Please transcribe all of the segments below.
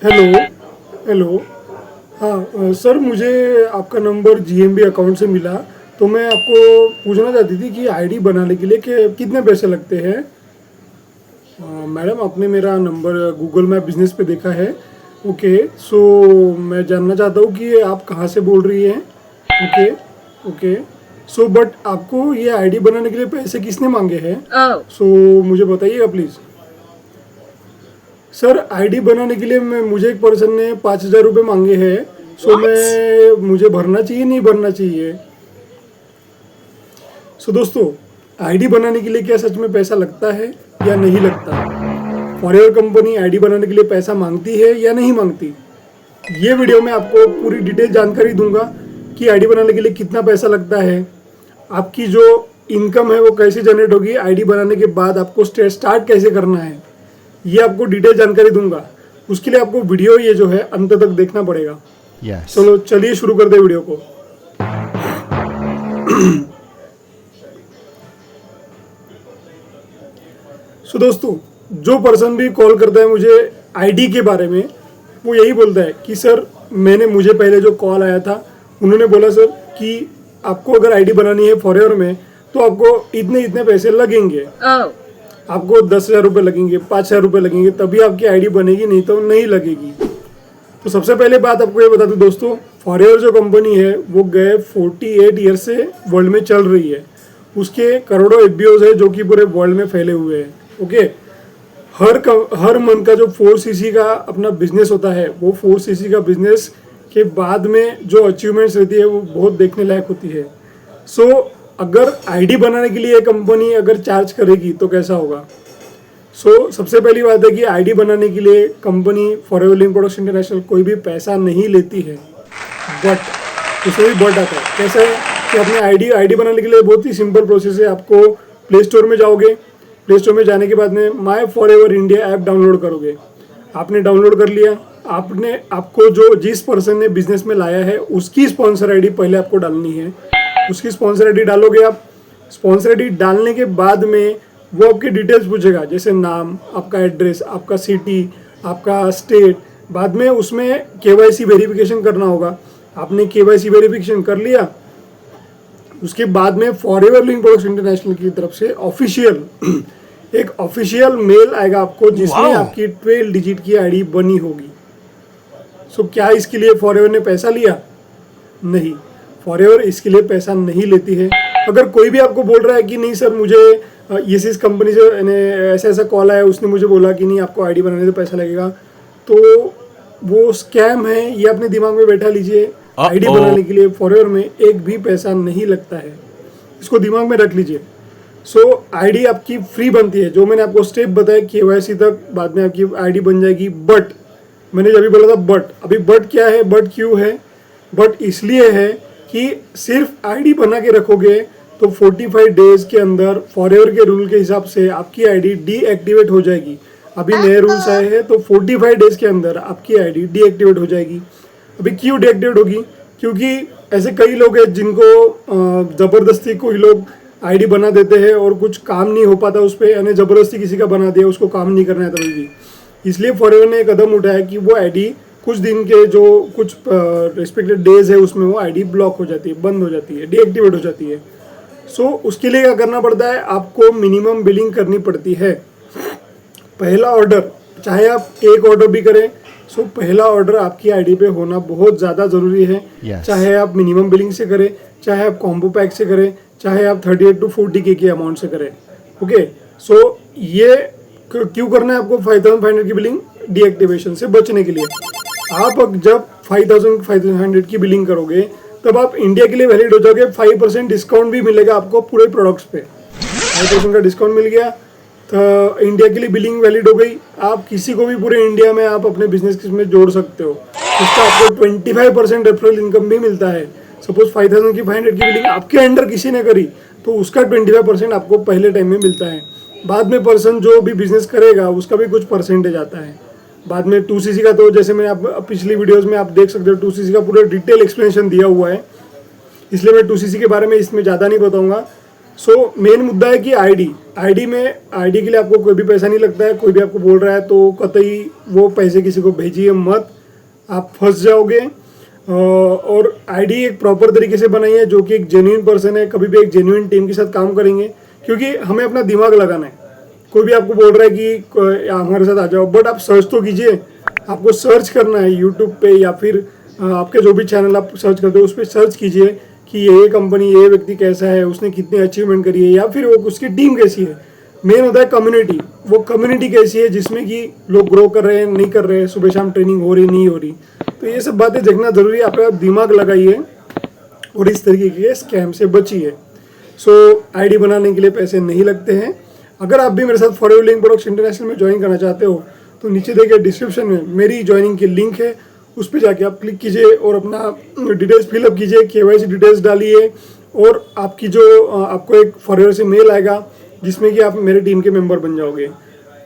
Hello. Hello. हाँ sir, मुझे आपका नंबर जीएमबी अकाउंट से मिला, तो मैं आपको पूछना चाहती थी कि आईडी बनाने के लिए कितने पैसे लगते हैं। मैडम, आपने मेरा नंबर गूगल मैप बिजनेस पे देखा है। ओके, सो मैं जानना चाहता हूँ कि आप कहाँ से बोल रही हैं। ओके। ओके। सो बट आपको ये आईडी बनाने के लिए पैसे किसने मांगे हैं? सो मुझे बताइएगा प्लीज़। सर, आईडी बनाने के लिए मुझे एक पर्सन ने 5,000 रुपये मांगे हैं। सो मुझे भरना चाहिए नहीं भरना चाहिए? सो दोस्तों, आईडी बनाने के लिए क्या सच में पैसा लगता है या नहीं लगता? फॉरएवर कंपनी आईडी बनाने के लिए पैसा मांगती है या नहीं मांगती? ये वीडियो में आपको पूरी डिटेल जानकारी दूंगा कि आईडी बनाने के लिए कितना पैसा लगता है, आपकी जो इनकम है वो कैसे जनरेट होगी, आईडी बनाने के बाद आपको स्टार्ट कैसे करना है, ये आपको डिटेल जानकारी दूंगा। उसके लिए आपको वीडियो ये जो है अंत तक देखना पड़ेगा। चलो चलिए शुरू कर दे वीडियो को। सो दोस्तों, जो पर्सन भी कॉल करता है मुझे आईडी के बारे में, वो यही बोलता है कि सर, मुझे पहले जो कॉल आया था उन्होंने बोला सर कि आपको अगर आईडी बनानी है फॉरएवर में तो आपको इतने इतने पैसे लगेंगे। आपको 10,000 रुपये लगेंगे, 5,000 रुपये लगेंगे, तभी आपकी आईडी बनेगी, नहीं तो नहीं लगेगी। तो सबसे पहले बात आपको ये बता दूं दोस्तों, फॉरएवर जो कंपनी है वो गए 48 ईयर से वर्ल्ड में चल रही है। उसके करोड़ों एफबीओज है जो कि पूरे वर्ल्ड में फैले हुए हैं। ओके, हर मंथ का जो 4cc का अपना बिजनेस होता है, वो 4cc का बिजनेस के बाद में जो अचीवमेंट्स रहती है वो बहुत देखने लायक होती है। सो अगर आईडी बनाने के लिए कंपनी अगर चार्ज करेगी तो कैसा होगा? सो सबसे पहली बात है कि आईडी बनाने के लिए company forever link products international कोई भी पैसा नहीं लेती है। बट उसमें भी बट आता है। कैसा है कि अपने आईडी बनाने के लिए बहुत ही सिंपल प्रोसेस है। आपको प्ले स्टोर में जाओगे, प्ले स्टोर में जाने के बाद में माई फॉरएवर इंडिया ऐप डाउनलोड करोगे। आपने डाउनलोड कर लिया, आपको जो जिस पर्सन ने बिजनेस में लाया है उसकी स्पॉन्सर आईडी पहले आपको डालनी है। उसकी स्पॉन्सर आईडी डालोगे आप। स्पॉन्सर आईडी डालने के बाद में वो आपके डिटेल्स पूछेगा, जैसे नाम, आपका एड्रेस, आपका सिटी, आपका स्टेट। बाद में उसमें केवाईसी वेरिफिकेशन करना होगा। आपने केवाईसी वेरिफिकेशन कर लिया, उसके बाद में फॉरएवर लिंक प्रोडक्ट्स इंटरनेशनल की तरफ से एक ऑफिशियल मेल आएगा आपको, जिसमें आपकी 12 डिजिट की आईडी बनी होगी। सो क्या इसके लिए फॉरएवर ने पैसा लिया? नहीं, फॉरएवर इसके लिए पैसा नहीं लेती है। अगर कोई भी आपको बोल रहा है कि नहीं सर, मुझे इस कंपनी से ऐसा ऐसा कॉल आया, उसने मुझे बोला कि नहीं आपको आईडी बनाने से पैसा लगेगा, तो वो स्कैम है। ये अपने दिमाग में बैठा लीजिए। आईडी बनाने के लिए फॉरएवर में एक भी पैसा नहीं लगता है, इसको दिमाग में रख लीजिए। सो आईडी आपकी फ्री बनती है, जो मैंने आपको स्टेप बताया केवाईसी तक, बाद में आपकी आईडी बन जाएगी। बट मैंने जब भी बोला था बट, अभी बट क्या है, बट क्यों है? बट इसलिए है कि सिर्फ आईडी बना के रखोगे तो 45 डेज के अंदर फॉरएवर के रूल के हिसाब से आपकी आईडी डीएक्टिवेट हो जाएगी। अभी नए रूल्स आए हैं, तो 45 डेज के अंदर आपकी आईडी डीएक्टिवेट हो जाएगी। अभी क्यों डीएक्टिवेट होगी? क्योंकि ऐसे कई लोग हैं जिनको ज़बरदस्ती कोई लोग आईडी बना देते हैं और कुछ काम नहीं हो पाता उस पर, यानी ज़बरदस्ती किसी का बना दिया, उसको काम नहीं करना है तभी भी। इसलिए फॉरएवर ने कदम उठाया कि वो आईडी कुछ दिन के जो कुछ रिस्पेक्टेड डेज है उसमें वो आईडी ब्लॉक हो जाती है, बंद हो जाती है, डीएक्टिवेट हो जाती है। सो उसके लिए क्या करना पड़ता है? आपको मिनिमम बिलिंग करनी पड़ती है। पहला ऑर्डर, चाहे आप एक ऑर्डर भी करें, सो पहला ऑर्डर आपकी आईडी पे होना बहुत ज़्यादा ज़रूरी है। चाहे आप मिनिमम बिलिंग से करें, चाहे आप कॉम्बो पैक से करें, चाहे आप 38 to 40K की अमाउंट से करें। ओके, सो ये क्यों करना है आपको? 5,500 की बिलिंग डीएक्टिवेशन से बचने के लिए। आप जब 5,500 की बिलिंग करोगे तब आप इंडिया के लिए वैलिड हो जाओगे। 5% डिस्काउंट भी मिलेगा आपको पूरे प्रोडक्ट्स पे। 5% का डिस्काउंट मिल गया तो इंडिया के लिए बिलिंग वैलिड हो गई। आप किसी को भी पूरे इंडिया में आप अपने बिजनेस में जोड़ सकते हो। उसका आपको 25% रेफरल इनकम भी मिलता है। सपोज 5,500 की बिलिंग आपके अंडर किसी ने करी तो उसका 25% आपको पहले टाइम में मिलता है। बाद में पर्सन जो भी बिजनेस करेगा उसका भी कुछ परसेंटेज आता है। बाद में 2cc का, तो जैसे मैंने आप पिछली वीडियोस में आप देख सकते हो, 2cc का पूरा डिटेल एक्सप्लेनेशन दिया हुआ है, इसलिए मैं 2cc के बारे में इसमें ज़्यादा नहीं बताऊंगा। सो मेन मुद्दा है कि आईडी के लिए आपको कोई भी पैसा नहीं लगता है। कोई भी आपको बोल रहा है तो कतई वो पैसे किसी को भेजिए मत, आप फंस जाओगे। और आईडी एक प्रॉपर तरीके से बनाई है, जो कि एक जेन्युइन पर्सन है, कभी भी एक जेन्युइन टीम के साथ काम करेंगे, क्योंकि हमें अपना दिमाग लगाना है। कोई भी आपको बोल रहा है कि हमारे साथ आ जाओ, बट आप सर्च तो कीजिए। आपको सर्च करना है यूट्यूब पे या फिर आपके जो भी चैनल आप सर्च करते हो उस पर सर्च कीजिए कि ये कंपनी, ये व्यक्ति कैसा है, उसने कितनी अचीवमेंट करी है, या फिर वो उसकी टीम कैसी है। मेन होता है कम्युनिटी, वो कम्युनिटी कैसी है जिसमें कि लोग ग्रो कर रहे हैं, नहीं कर रहे हैं, सुबह शाम ट्रेनिंग हो रही नहीं हो रही। तो ये सब बातें देखना जरूरी है। आप दिमाग लगाइए और इस तरीके के स्कैम से बचिए। सो आईडी बनाने के लिए पैसे नहीं लगते हैं। अगर आप भी मेरे साथ फॉर लिंक प्रोडक्ट्स इंटरनेशनल में ज्वाइन करना चाहते हो तो नीचे देखिए डिस्क्रिप्शन में मेरी ज्वाइनिंग की लिंक है, उस पर जाके आप क्लिक कीजिए और अपना डिटेल्स फिलअप कीजिए, KYC डिटेल्स डालिए, और आपकी जो आपको एक फॉरएवर से मेल आएगा जिसमें कि आप मेरे टीम के मेंबर बन जाओगे।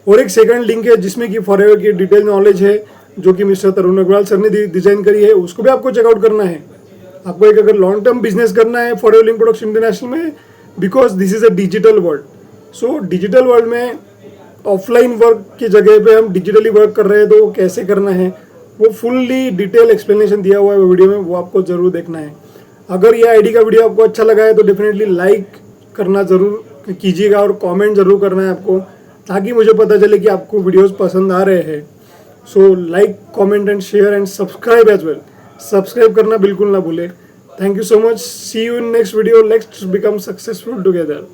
और एक सेकंड लिंक है जिसमें कि फॉरएवर की डिटेल नॉलेज है, जो कि मिस्टर तरुण अग्रवाल सर ने डिजाइन करी है, उसको भी आपको चेकआउट करना है। आपको एक अगर लॉन्ग टर्म बिजनेस करना है फॉरएवर लिंक प्रोडक्ट्स इंटरनेशनल में, because this is a digital world. So digital world में ऑफलाइन वर्क की जगह पे हम डिजिटली वर्क कर रहे हैं, तो वो कैसे करना है वो फुल्ली डिटेल एक्सप्लेनेशन दिया हुआ है वीडियो में, वो आपको जरूर देखना है। अगर ये आईडी का वीडियो आपको अच्छा लगा है तो डेफिनेटली लाइक करना जरूर कीजिएगा और कमेंट जरूर करना है आपको, ताकि मुझे पता चले कि आपको वीडियोस पसंद आ रहे हैं। So like, comment and share and subscribe as well. Subscribe करना बिल्कुल ना भूले। Thank you so much. See you in next video. Let's become successful together.